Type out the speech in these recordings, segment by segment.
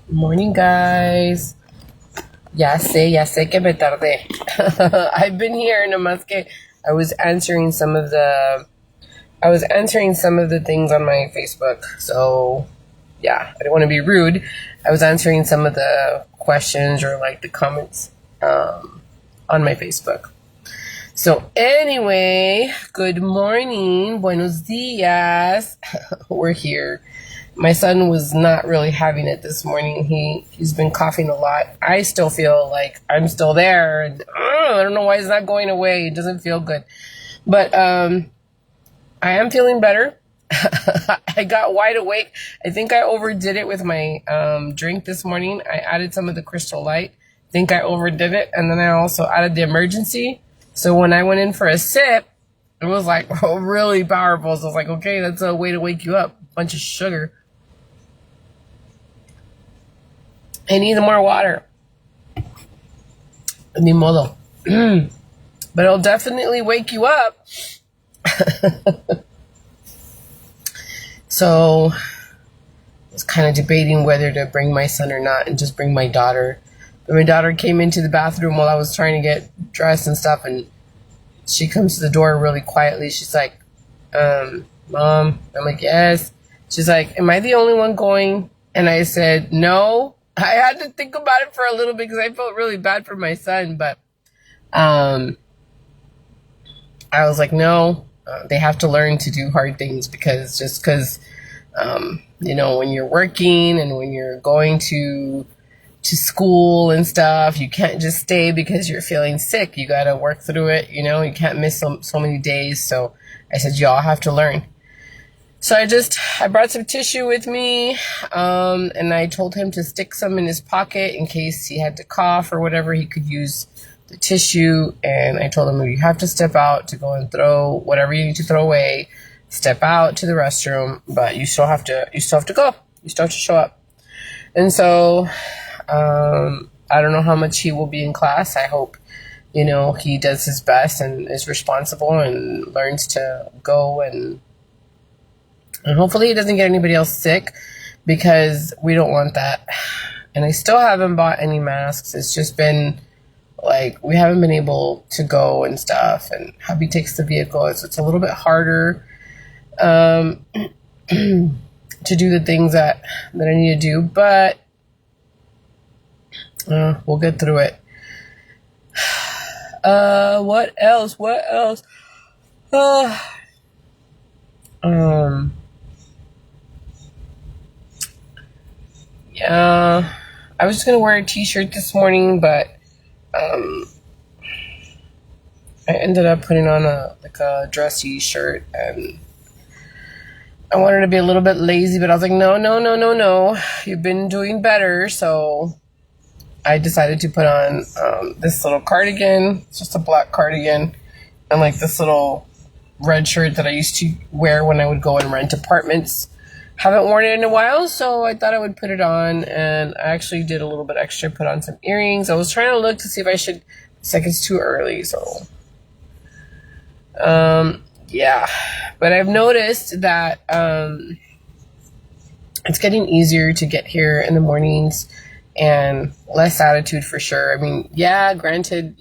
Morning, guys. Ya sé que me tardé. I've been here, nomás que I was answering some of the things on my Facebook. So, yeah, I didn't want to be rude. I was answering some of the questions or like the comments on my Facebook. So, anyway, good morning. Buenos dias. We're here. My son was not really having it this morning. He's been coughing a lot. I still feel like I'm still there, and I don't know why it's not going away. It doesn't feel good, but I am feeling better. I got wide awake. I think I overdid it with my drink this morning. I added some of the Crystal Light. I think I overdid it, and then I also added the Emergency. So when I went in for a sip, it was like really powerful. So I was like, okay, that's a way to wake you up. Bunch of sugar. I need more water. Ni modo. But it'll definitely wake you up. So I was kind of debating whether to bring my son or not and just bring my daughter. But my daughter came into the bathroom while I was trying to get dressed and stuff, and she comes to the door really quietly. She's like, Mom. I'm like, yes. She's like, am I the only one going? And I said, no. I had to think about it for a little bit because I felt really bad for my son, but I was like, no, they have to learn to do hard things because when you're working and when you're going to school and stuff, you can't just stay because you're feeling sick. You got to work through it. You can't miss so many days. So I said, y'all have to learn. So I brought some tissue with me, and I told him to stick some in his pocket in case he had to cough or whatever. He could use the tissue, and I told him you have to step out to go and throw whatever you need to throw away. Step out to the restroom, but you still have to go. You still have to show up. And so I don't know how much he will be in class. I hope he does his best and is responsible and learns to go and hopefully he doesn't get anybody else sick because we don't want that. And I still haven't bought any masks. It's just been like we haven't been able to go and stuff. And hubby takes the vehicle, so it's a little bit harder to do the things that I need to do. But we'll get through it. What else? Yeah, I was just gonna wear a t-shirt this morning, but I ended up putting on a dressy shirt, and I wanted to be a little bit lazy, but I was like, no, you've been doing better. So I decided to put on this little cardigan. It's just a black cardigan, and like this little red shirt that I used to wear when I would go and rent apartments. Haven't worn it in a while, so I thought I would put it on, and I actually did a little bit extra, put on some earrings. I was trying to look to see if I should, it's like it's too early, so yeah. But I've noticed that it's getting easier to get here in the mornings and less attitude for sure. I mean, yeah, granted,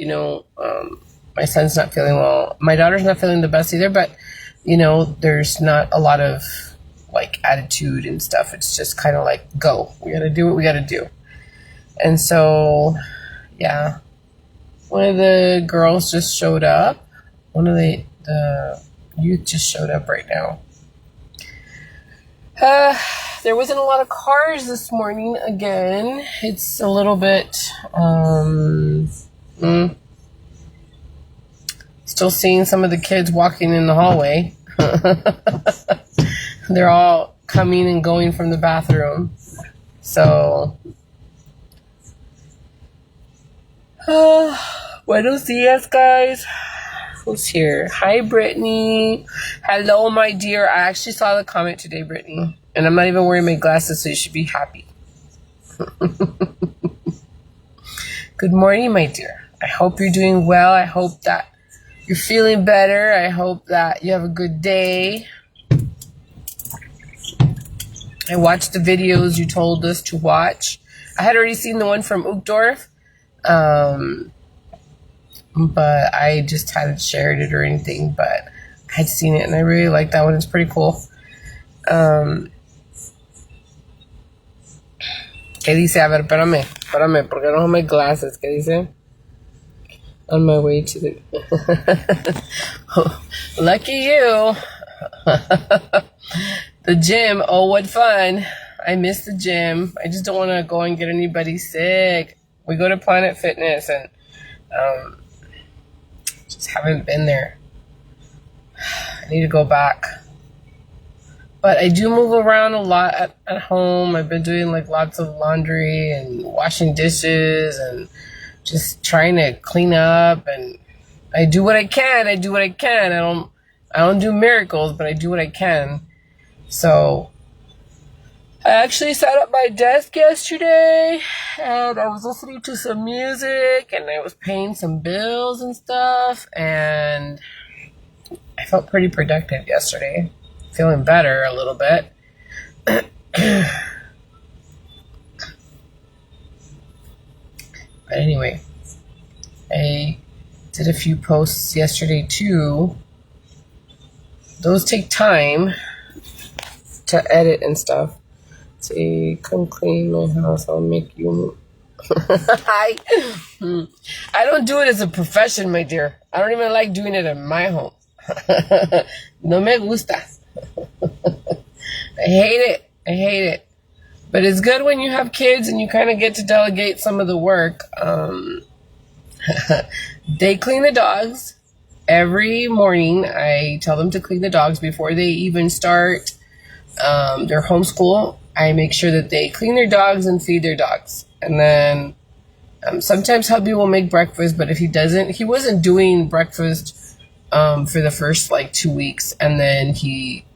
my son's not feeling well. My daughter's not feeling the best either, but there's not a lot of like attitude and stuff. It's just kind of like, go, we gotta do what we gotta do. And so yeah, one of the girls just showed up. One of the youth just showed up right now. There wasn't a lot of cars this morning again. It's a little bit still seeing some of the kids walking in the hallway. They're all coming and going from the bathroom. So, buenos dias, guys. Who's here? Hi, Brittany. Hello, my dear. I actually saw the comment today, Brittany. And I'm not even wearing my glasses, so you should be happy. Good morning, my dear. I hope you're doing well. I hope that you're feeling better. I hope that you have a good day. I watched the videos you told us to watch. I had already seen the one from Uchtdorf, but I just hadn't shared it or anything. But I'd seen it, and I really like that one. It's pretty cool. ¿Qué dice? A ver, espérame, porque I don't have my glasses. ¿Qué dice? On my way to the... Lucky you. The gym. Oh, what fun. I miss the gym. I just don't want to go and get anybody sick. We go to Planet Fitness and just haven't been there. I need to go back. But I do move around a lot at home. I've been doing like lots of laundry and washing dishes and just trying to clean up, and I do what I can. I don't do miracles, but I do what I can. So I actually sat at my desk yesterday and I was listening to some music and I was paying some bills and stuff, and I felt pretty productive yesterday. Feeling better a little bit. But anyway, I did a few posts yesterday too. Those take time to edit and stuff. Say, come clean my house, I'll make you. I don't do it as a profession, my dear. I don't even like doing it in my home. No me gusta. I hate it. But it's good when you have kids and you kind of get to delegate some of the work. They clean the dogs. Every morning I tell them to clean the dogs before they even start their homeschool. I make sure that they clean their dogs and feed their dogs. And then sometimes hubby will make breakfast, but if he doesn't, he wasn't doing breakfast for the first like 2 weeks and then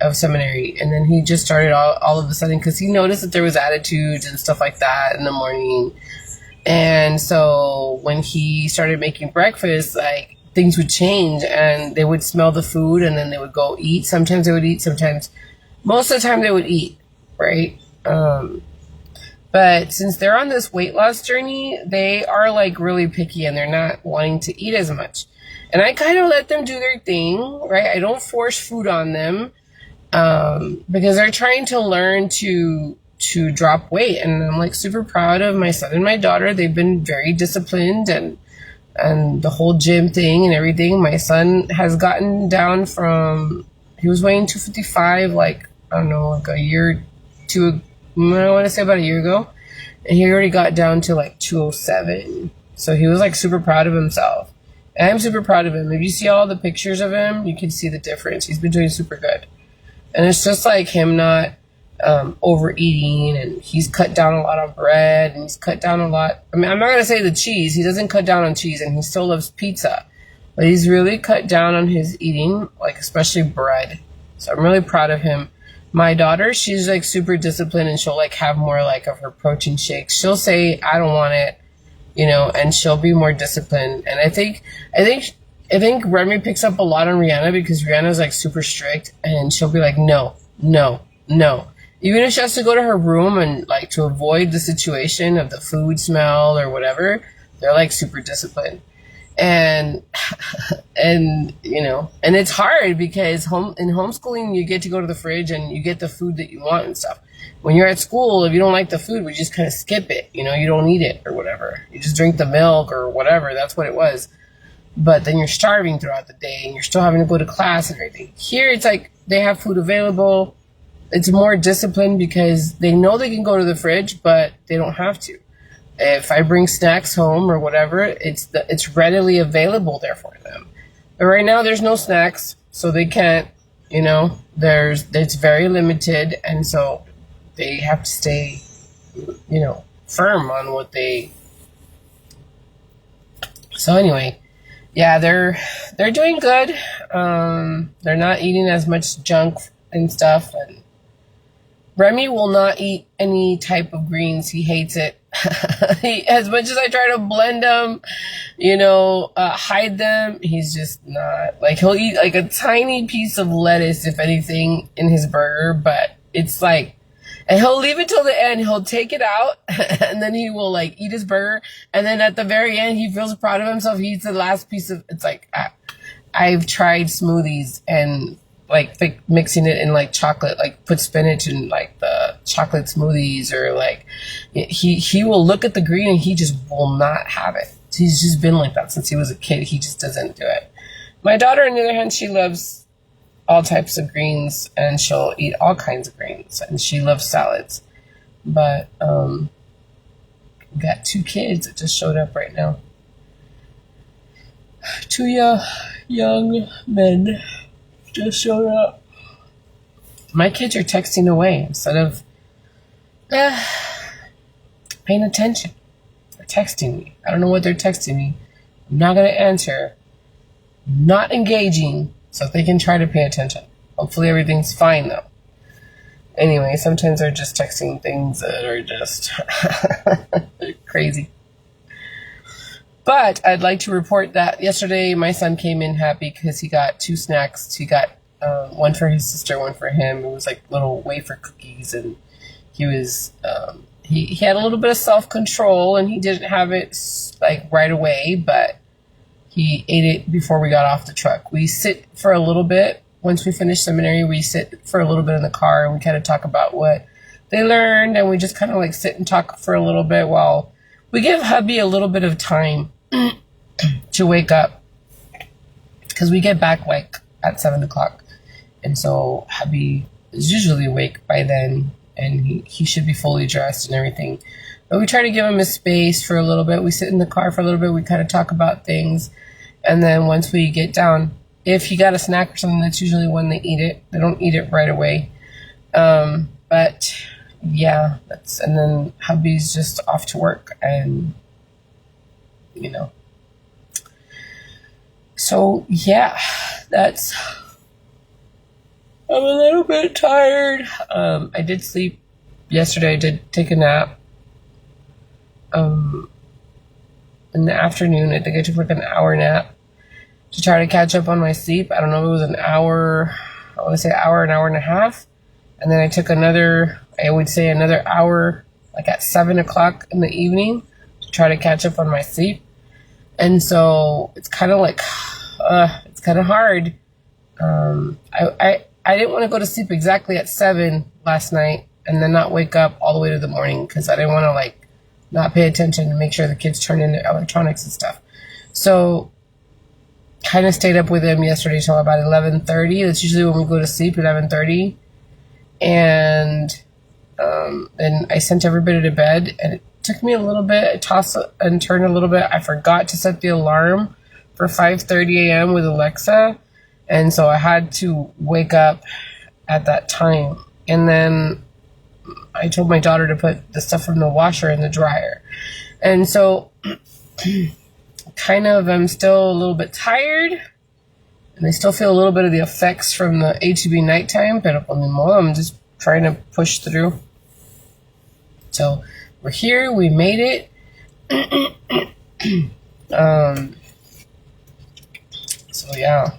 of seminary, and then he just started all of a sudden because he noticed that there was attitudes and stuff like that in the morning. And so when he started making breakfast, like things would change and they would smell the food and then they would go eat. Sometimes they would eat, most of the time they would eat, right? But since they're on this weight loss journey, they are like really picky and they're not wanting to eat as much. And I kind of let them do their thing, right? I don't force food on them because they're trying to learn to drop weight. And I'm like super proud of my son and my daughter. They've been very disciplined and the whole gym thing and everything. My son has gotten down from, he was weighing 255 like, I don't know, like a year to, I want to say about a year ago. And he already got down to like 207. So he was like super proud of himself. And I'm super proud of him. If you see all the pictures of him, you can see the difference. He's been doing super good. And it's just like him not overeating, and he's cut down a lot on bread, and he's cut down a lot. I mean, I'm not going to say the cheese. He doesn't cut down on cheese, and he still loves pizza. But he's really cut down on his eating, like especially bread. So I'm really proud of him. My daughter, she's like super disciplined, and she'll like have more like of her protein shakes. She'll say, I don't want it. And she'll be more disciplined. And I think Remy picks up a lot on Rihanna because Rihanna's like super strict, and she'll be like, no. Even if she has to go to her room and like to avoid the situation of the food smell or whatever, they're like super disciplined. And and it's hard because in homeschooling you get to go to the fridge and you get the food that you want and stuff. When you're at school, if you don't like the food, we just kind of skip it. You don't eat it or whatever. You just drink the milk or whatever. That's what it was. But then you're starving throughout the day and you're still having to go to class and everything. Here, it's like they have food available. It's more disciplined because they know they can go to the fridge, but they don't have to. If I bring snacks home or whatever, it's readily available there for them. But right now, there's no snacks, so they can't. It's very limited, and so they have to stay, firm on what they. So anyway, yeah, they're doing good. They're not eating as much junk and stuff. And Remy will not eat any type of greens. He hates it. As much as I try to blend them, hide them, he's just not. Like, he'll eat like a tiny piece of lettuce, if anything, in his burger, but it's like, And he'll leave it till the end. He'll take it out and then he will like eat his burger. And then at the very end, he feels proud of himself. He eats the last piece of, it's like, I've tried smoothies and like mixing it in like chocolate, like put spinach in like the chocolate smoothies, or like he will look at the green and he just will not have it. He's just been like that since he was a kid. He just doesn't do it. My daughter, on the other hand, she loves all types of greens and she'll eat all kinds of greens and she loves salads. But we got two kids that just showed up right now. Two young men just showed up. My kids are texting away instead of paying attention. They're texting me. I don't know what they're texting me. I'm not going to answer. Not engaging so they can try to pay attention. Hopefully everything's fine though. Anyway, sometimes they're just texting things that are just crazy. But I'd like to report that yesterday my son came in happy because he got 2 snacks. He got one for his sister, one for him. It was like little wafer cookies, and he was he had a little bit of self-control, and he didn't have it like right away, but he ate it before we got off the truck. We sit for a little bit. Once we finish seminary, we sit for a little bit in the car, and we kind of talk about what they learned, and we just kind of like sit and talk for a little bit while we give hubby a little bit of time to wake up, because we get back like at 7 o'clock, and so hubby is usually awake by then, and he should be fully dressed and everything. But we try to give him his space for a little bit. We sit in the car for a little bit. We kind of talk about things, and then once we get down, if he got a snack or something, that's usually when they eat it. They don't eat it right away. But yeah, and then hubby's just off to work, and you know. So yeah, I'm a little bit tired. I did sleep yesterday. I did take a nap. In the afternoon, I think I took like an hour nap to try to catch up on my sleep. I don't know if it was an hour, I want to say an hour and a half. And then I took another hour, like at 7 o'clock in the evening, to try to catch up on my sleep. And so it's kind of like, it's kind of hard. I didn't want to go to sleep exactly at 7 last night and then not wake up all the way to the morning, because I didn't want to like not pay attention and make sure the kids turned in their electronics and stuff. So kind of stayed up with him yesterday till about 11:30. That's usually when we go to sleep, 11:30. And then I sent everybody to bed, and it took me a little bit. I tossed and turned a little bit. I forgot to set the alarm for 5:30 a.m. with Alexa, and so I had to wake up at that time. And then I told my daughter to put the stuff from the washer in the dryer. And so kind of I'm still a little bit tired, and I still feel a little bit of the effects from the HB nighttime, pero con mi modo, I'm just trying to push through. So we're here, we made it. So yeah.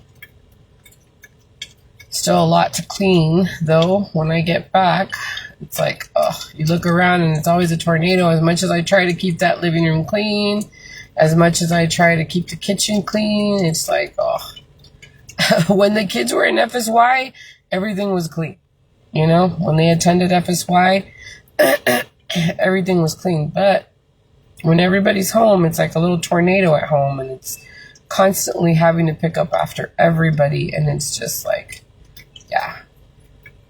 Still a lot to clean, though. When I get back, it's like, you look around and it's always a tornado. As much as I try to keep that living room clean, as much as I try to keep the kitchen clean, it's like, when the kids were in FSY, everything was clean. You know, when they attended FSY, everything was clean. But when everybody's home, it's like a little tornado at home, and it's constantly having to pick up after everybody. And it's just like, yeah,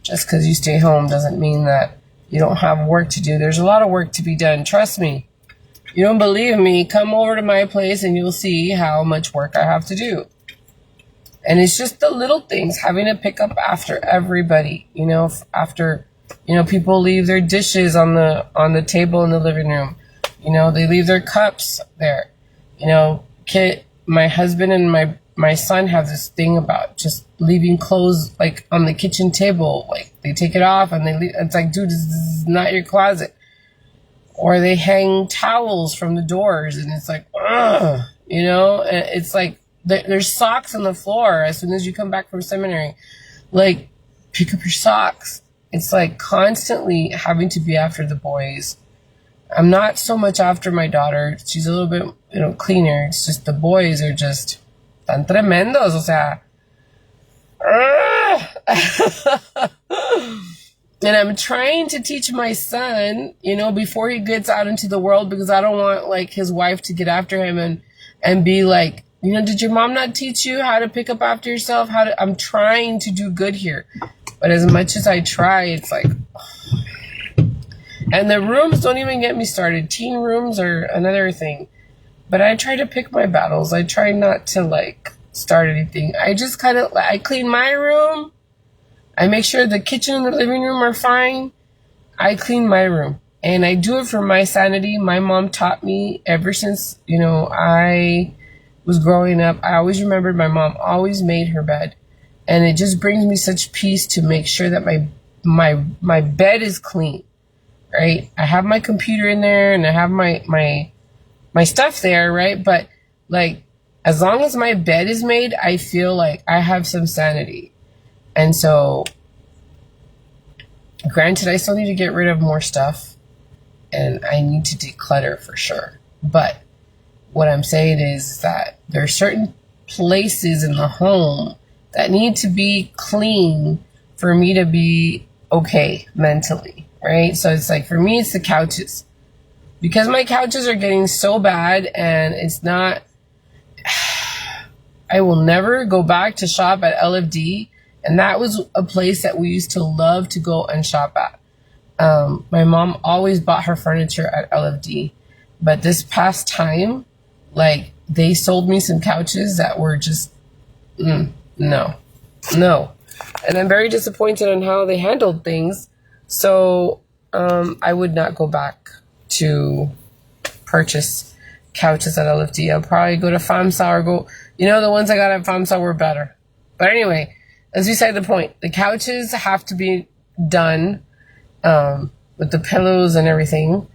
just because you stay home doesn't mean that you don't have work to do. There's a lot of work to be done. Trust me. You don't believe me? Come over to my place and you'll see how much work I have to do. And it's just the little things, having to pick up after everybody, you know, after, you know, people leave their dishes on the table in the living room. You know, they leave their cups there. You know, my husband and my son have this thing about just leaving clothes like on the kitchen table. Like they take it off and they leave. It's like, dude, this is not your closet. Or they hang towels from the doors, and it's like, ugh, you know, it's like there's socks on the floor as soon as you come back from seminary. Like, pick up your socks. It's like constantly having to be after the boys. I'm not so much after my daughter. She's a little bit, cleaner. It's just the boys are just tan tremendos. O sea, and I'm trying to teach my son, before he gets out into the world, because I don't want like his wife to get after him and be like, did your mom not teach you how to pick up after yourself? I'm trying to do good here. But as much as I try, it's like, and the rooms don't even get me started. Teen rooms are another thing. But I try to pick my battles. I try not to like start anything. I just I clean my room. I make sure the kitchen and the living room are fine. I clean my room. And I do it for my sanity. My mom taught me ever since, I was growing up. I always remembered my mom always made her bed. And it just brings me such peace to make sure that my bed is clean, right? I have my computer in there and I have my stuff there, right? But like, as long as my bed is made, I feel like I have some sanity. And so, granted, I still need to get rid of more stuff and I need to declutter for sure. But what I'm saying is that there are certain places in the home that need to be clean for me to be okay mentally, right? So it's like, for me, it's the couches. Because my couches are getting so bad and it's not, I will never go back to shop at LFD. And that was a place that we used to love to go and shop at. My mom always bought her furniture at LFD. But this past time, like, they sold me some couches that were just, no. And I'm very disappointed on how they handled things. So I would not go back to purchase couches at LFD. I'll probably go to FAMSA or go, the ones I got at FAMSA were better. But anyway, as beside the point, the couches have to be done with the pillows and everything.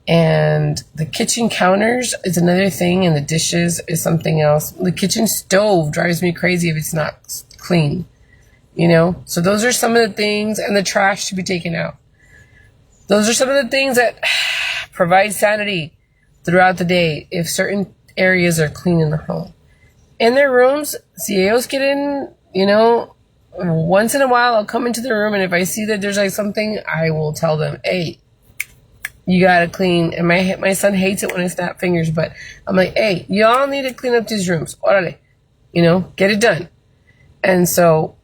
And the kitchen counters is another thing, and the dishes is something else. The kitchen stove drives me crazy if it's not clean, So those are some of the things, and the trash to be taken out. Those are some of the things that provide sanity throughout the day if certain areas are clean in the home. In their rooms, si ellos quieren, once in a while I'll come into the room, and if I see that there's like something, I will tell them, hey, you gotta clean. And my son hates it when I snap fingers, but I'm like, hey, y'all need to clean up these rooms. Orale. Get it done. And so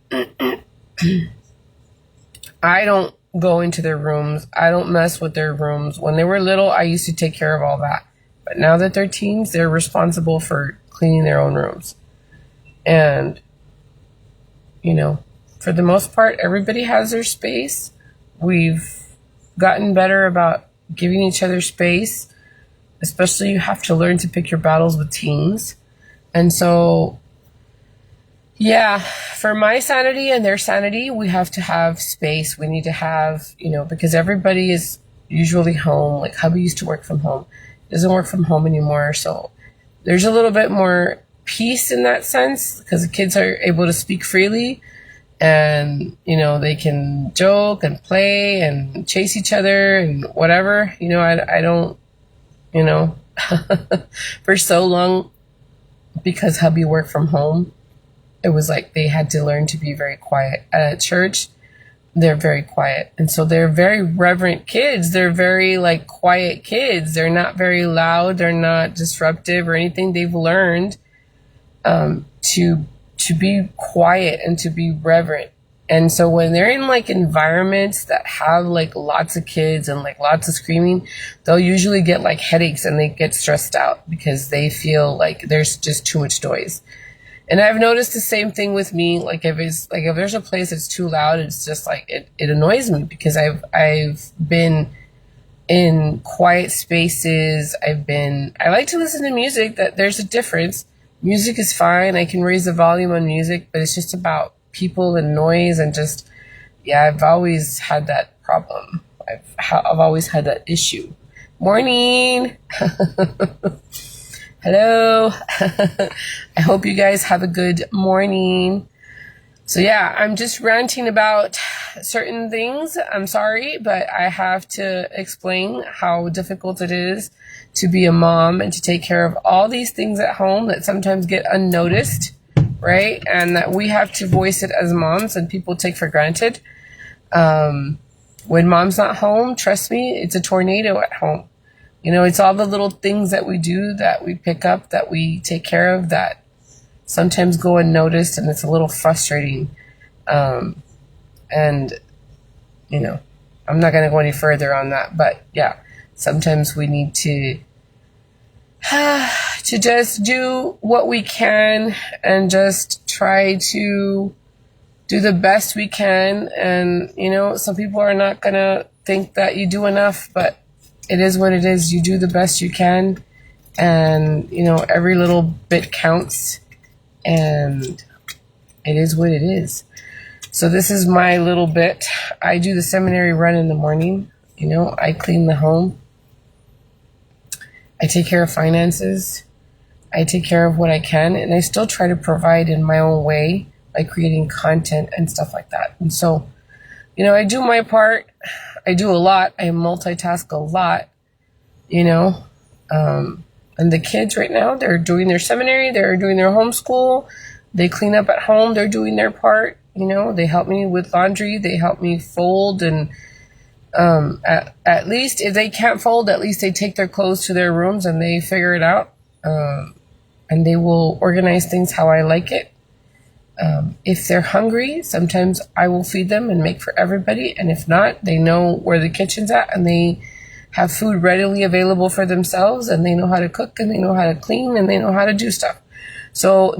I don't go into their rooms. I don't mess with their rooms. When they were little, I used to take care of all that. But now that they're teens, they're responsible for cleaning their own rooms. And, for the most part, everybody has their space. We've gotten better about giving each other space. Especially, you have to learn to pick your battles with teens. And so, yeah, for my sanity and their sanity, we have to have space. We need to have, because everybody is usually home. Like, hubby used to work from home. He doesn't work from home anymore. So there's a little bit more peace in that sense because the kids are able to speak freely and, they can joke and play and chase each other and whatever. I don't, for so long, because hubby worked from home, it was like they had to learn to be very quiet. At church, they're very quiet. And so they're very reverent kids. They're very quiet kids. They're not very loud. They're not disruptive or anything. They've learned to be quiet and to be reverent. And so when they're in environments that have lots of kids and lots of screaming, they'll usually get headaches and they get stressed out because they feel like there's just too much noise. And I've noticed the same thing with me. If there's a place that's too loud, it's just it annoys me because I've been in quiet spaces. I like to listen to music. That there's a difference. Music is fine. I can raise the volume on music, but it's just about people and noise and just, I've always had that problem. I've always had that issue. Morning. Hello. I hope you guys have a good morning. So I'm just ranting about certain things. I'm sorry, but I have to explain how difficult it is to be a mom and to take care of all these things at home that sometimes get unnoticed, right? And that we have to voice it as moms and people take for granted. When mom's not home, trust me, it's a tornado at home. You know, it's all the little things that we do, that we pick up, that we take care of, that sometimes go unnoticed, and it's a little frustrating. And, you know, I'm not going to go any further on that, but yeah, sometimes we need to just do what we can and just try to do the best we can. And, you know, some people are not going to think that you do enough, but it is what it is. You do the best you can. And, you know, every little bit counts. And it is what it is. So this is my little bit. I do the seminary run in the morning. You know, I clean the home. I take care of finances. I take care of what I can. And I still try to provide in my own way, by creating content and stuff like that. And so, you know, I do my part. I do a lot. I multitask a lot, you know. And the kids right now, they're doing their seminary. They're doing their homeschool. They clean up at home. They're doing their part. You know, they help me with laundry. They help me fold. And at least if they can't fold, at least they take their clothes to their rooms and they figure it out. And they will organize things how I like it. If they're hungry, sometimes I will feed them and make for everybody. And if not, they know where the kitchen's at and they have food readily available for themselves, and they know how to cook and they know how to clean and they know how to do stuff. So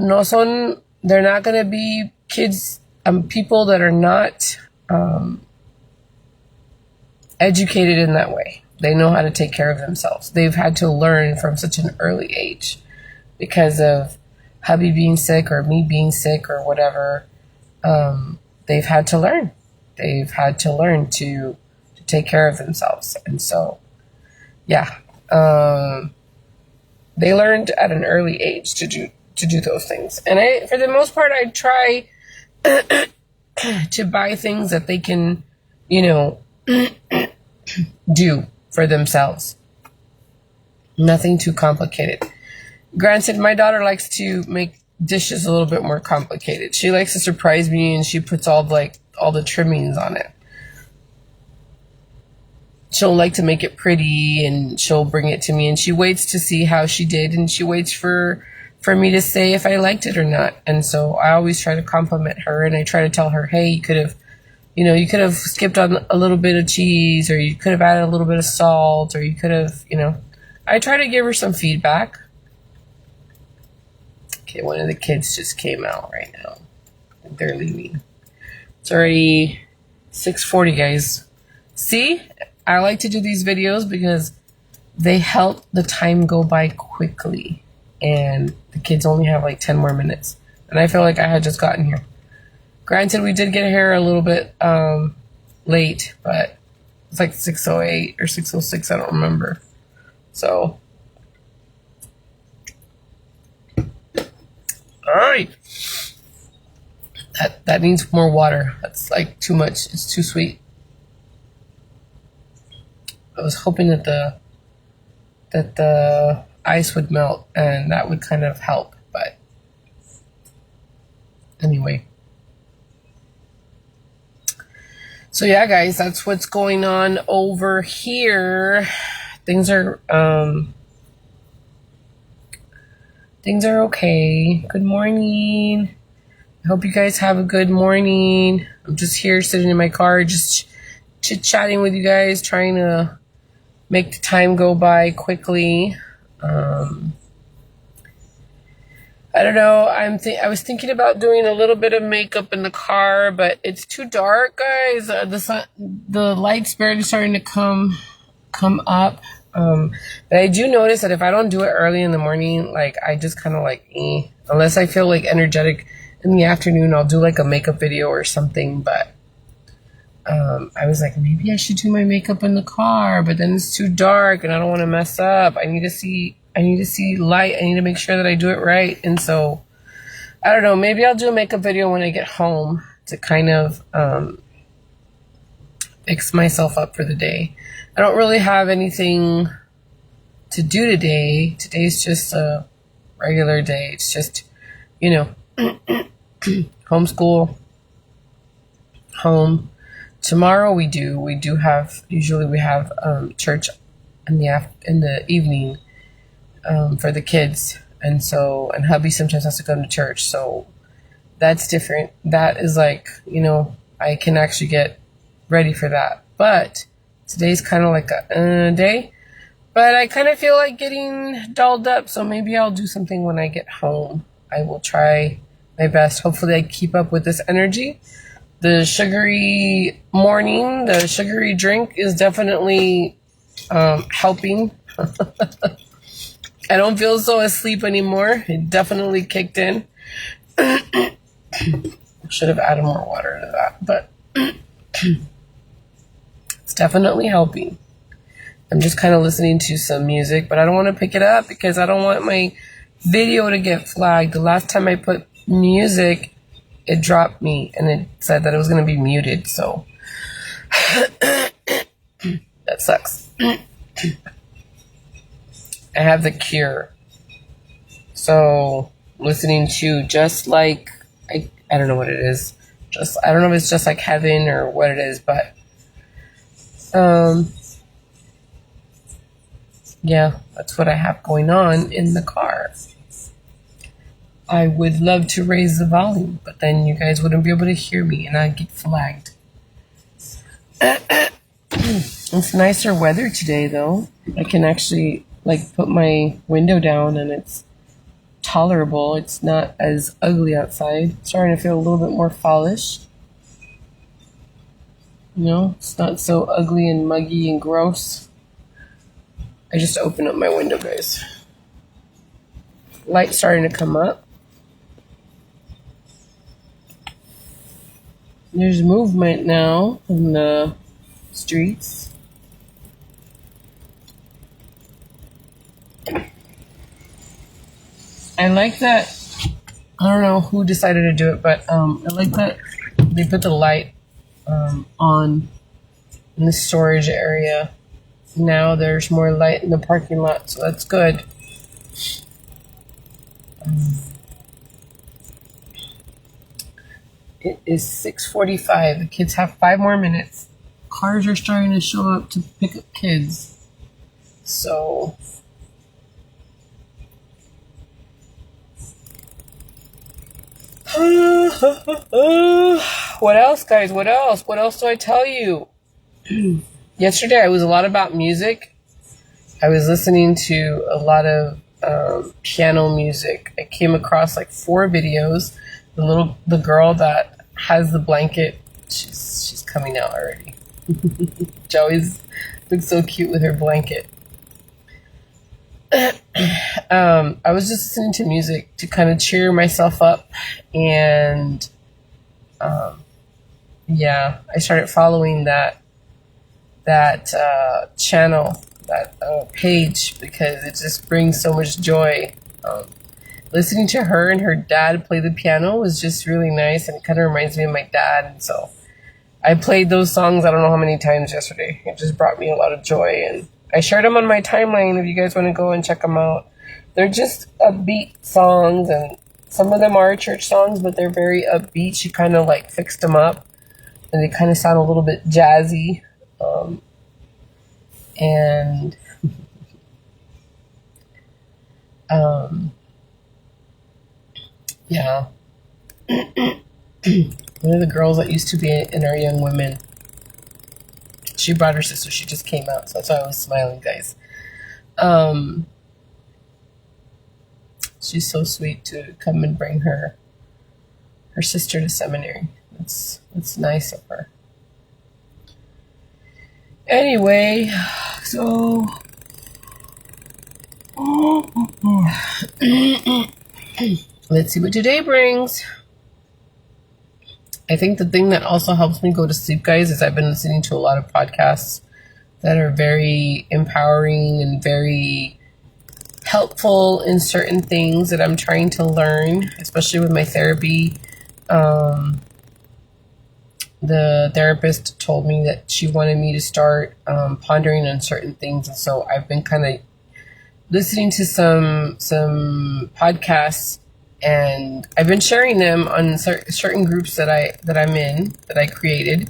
they're not going to be kids, people that are not educated in that way. They know how to take care of themselves. They've had to learn from such an early age because of hubby being sick or me being sick or whatever. They've had to learn. They've had to learn to take care of themselves. And so, yeah, they learned at an early age to do those things. And for the most part, I try to buy things that they can, you know, do for themselves. Nothing too complicated. Granted, my daughter likes to make dishes a little bit more complicated. She likes to surprise me, and she puts all the trimmings on it. She'll like to make it pretty, and she'll bring it to me, and she waits to see how she did, and she waits for me to say if I liked it or not. And so I always try to compliment her, and I try to tell her, hey, you could have skipped on a little bit of cheese, or you could have added a little bit of salt, or you could have, you know. I try to give her some feedback. Okay, one of the kids just came out right now. They're leaving. It's already 6:40, guys. See? I like to do these videos because they help the time go by quickly. And the kids only have like 10 more minutes. And I feel like I had just gotten here. Granted, we did get here a little bit late, but it's like 6:08 or 6:06, I don't remember. So, all right. That needs more water. That's like too much. It's too sweet. I was hoping that the ice would melt and that would kind of help, but anyway. So yeah, guys, that's what's going on over here. Things are okay. Good morning. I hope you guys have a good morning. I'm just here sitting in my car, just chit-chatting with you guys, trying to make the time go by quickly. I don't know. I was thinking about doing a little bit of makeup in the car, but it's too dark, guys. The light's barely starting to come up. But I do notice that if I don't do it early in the morning, like I just kind of like, unless I feel like energetic in the afternoon, I'll do like a makeup video or something. But I was like, maybe I should do my makeup in the car, but then it's too dark and I don't want to mess up. I need to see light. I need to make sure that I do it right. And so I don't know, maybe I'll do a makeup video when I get home to kind of fix myself up for the day. I don't really have anything to do today. Today's just a regular day. It's just, you know, homeschool, home. Tomorrow usually we have church in the evening for the kids, and hubby sometimes has to go to church, so that's different. That is like, I can actually get ready for that. But today's kind of like a day, but I kind of feel like getting dolled up, so maybe I'll do something when I get home. I will try my best. Hopefully I keep up with this energy. The sugary drink is definitely helping. I don't feel so asleep anymore. It definitely kicked in. Should have added more water to that, but it's definitely helping. I'm just kind of listening to some music, but I don't want to pick it up because I don't want my video to get flagged. The last time I put music, it dropped me and it said that it was going to be muted, so that sucks. I have The Cure, so listening to Just Like, I don't know what it is, I don't know if it's Just Like Heaven or what it is, but yeah, that's what I have going on in the car. I would love to raise the volume, but then you guys wouldn't be able to hear me and I'd get flagged. It's nicer weather today, though. I can actually put my window down and it's tolerable. It's not as ugly outside. It's starting to feel a little bit more fallish. It's not so ugly and muggy and gross. I just opened up my window, guys. Light starting to come up. There's movement now in the streets. I like that. I don't know who decided to do it, but I like that they put the light on in the storage area. Now there's more light in the parking lot, so that's good. It is 6:45. The kids have 5 more minutes. Cars are starting to show up to pick up kids. So what else, guys? What else? What else do I tell you? Yesterday I was a lot about music. I was listening to a lot of piano music. I came across 4 videos. The girl that has the blanket, she's coming out already. She always looks so cute with her blanket. I was just listening to music to kind of cheer myself up, and I started following that channel, that page, because it just brings so much joy. Listening to her and her dad play the piano was just really nice, and it kind of reminds me of my dad, and so I played those songs I don't know how many times yesterday. It just brought me a lot of joy, and I shared them on my timeline if you guys want to go and check them out. They're just upbeat songs, and some of them are church songs, but they're very upbeat. She kind of fixed them up, and they kind of sound a little bit jazzy, and yeah. One of the girls that used to be in our Young Women, she brought her sister. She just came out, so that's why I was smiling, guys. She's so sweet to come and bring her sister to seminary. It's nice of her. Anyway, so let's see what today brings. I think the thing that also helps me go to sleep, guys, is I've been listening to a lot of podcasts that are very empowering and very helpful in certain things that I'm trying to learn, especially with my therapy. the therapist told me that she wanted me to start pondering on certain things, and so I've been kind of listening to some podcasts, and I've been sharing them on certain groups that I'm in, that I created,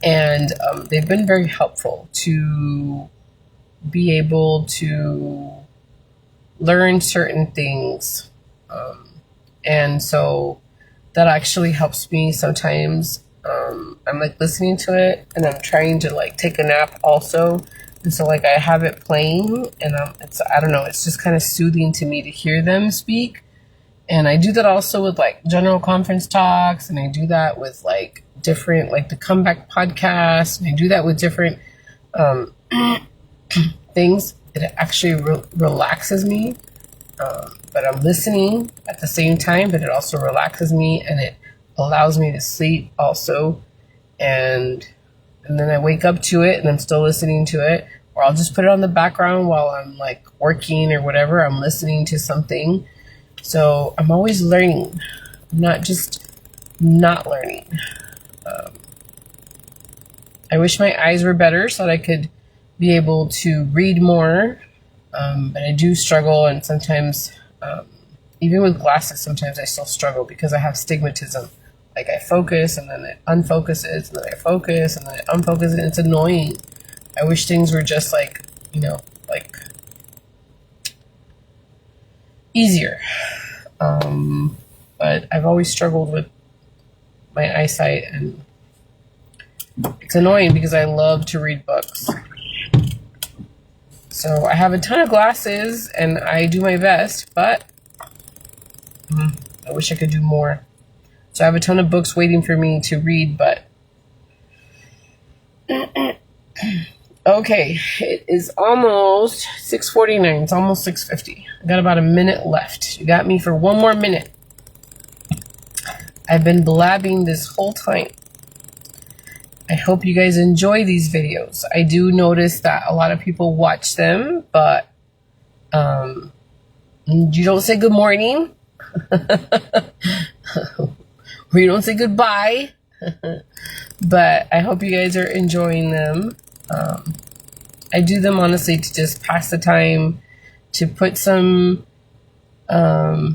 and they've been very helpful to be able to learn certain things, and so that actually helps me sometimes. I'm like listening to it, and I'm trying to like take a nap also. And so like I have it playing, and I don't know, it's just kind of soothing to me to hear them speak. And I do that also with like general conference talks, and I do that with like different, like the Comeback podcast, and I do that with different things. It actually relaxes me, but I'm listening at the same time, but it also relaxes me, and it allows me to sleep also. And then I wake up to it and I'm still listening to it, or I'll just put it on the background while I'm like working or whatever. I'm listening to something. So I'm always learning. I'm not just not learning. I wish my eyes were better so that I could be able to read more. But I do struggle, and sometimes, even with glasses, sometimes I still struggle because I have stigmatism. Like I focus and then it unfocuses, and then I focus and then it unfocuses, and it's annoying. I wish things were just like, like easier. But I've always struggled with my eyesight, and it's annoying because I love to read books. So I have a ton of glasses and I do my best, but I wish I could do more. So I have a ton of books waiting for me to read, but okay, it is almost 6:49. It's almost 6:50. I got about a minute left. You got me for one more minute. I've been blabbing this whole time. I hope you guys enjoy these videos. I do notice that a lot of people watch them, but you don't say good morning. Or you don't say goodbye. But I hope you guys are enjoying them. I do them honestly to just pass the time, to put some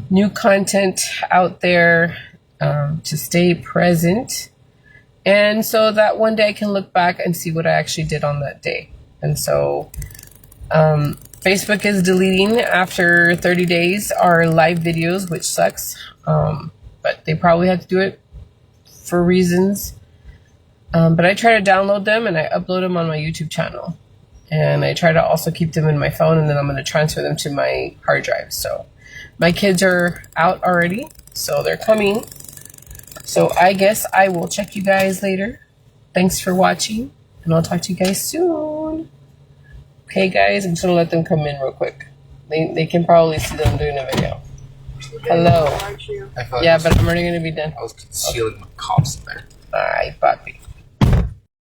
new content out there, to stay present, and so that one day I can look back and see what I actually did on that day. And so Facebook is deleting after 30 days our live videos, which sucks, but they probably had to do it for reasons. But I try to download them and I upload them on my YouTube channel, and I try to also keep them in my phone, and then I'm going to transfer them to my hard drive. So my kids are out already, so they're coming. So I guess I will check you guys later. Thanks for watching, and I'll talk to you guys soon. Okay, guys, I'm just going to let them come in real quick. They can probably see them doing a video. Hello. Yeah, but I'm already going to be done. I was concealing my cops in there. All right, papi.